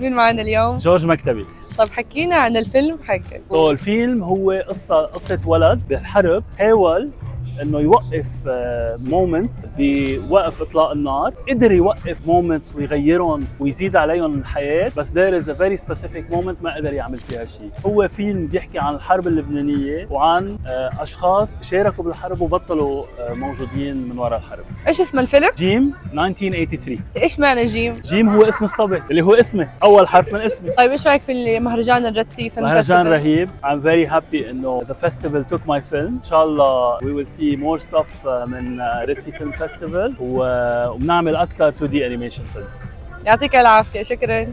مين معنا اليوم؟ جورج مكتبي. طب حكينا عن الفيلم حقك. الفيلم هو قصة ولد بالحرب حاول انه يوقف مومنتس بوقف اطلاق النار، قدر يوقف مومنتس ويغيرهم ويزيد عليهم الحياة، بس there is a very specific moment ما قدر يعمل فيها شيء. هو فيلم بيحكي عن الحرب اللبنانية وعن اشخاص شاركوا بالحرب وبطلوا موجودين من وراء الحرب. ايش اسم الفيلم؟ جيم 1983. ايش معنى جيم؟ جيم هو اسم الصبي اللي هو اسمي، اول حرف من اسمي. طيب ايش رايك في مهرجان الريد سي فيلم مهرجان فيستيفال؟ رهيب. I'm very happy انه the festival took my film. ان شاء الله we will see more stuff من Red Sea Film Festival وبنعمل اكثر 2D animation films. يعطيك العافيه، شكرا.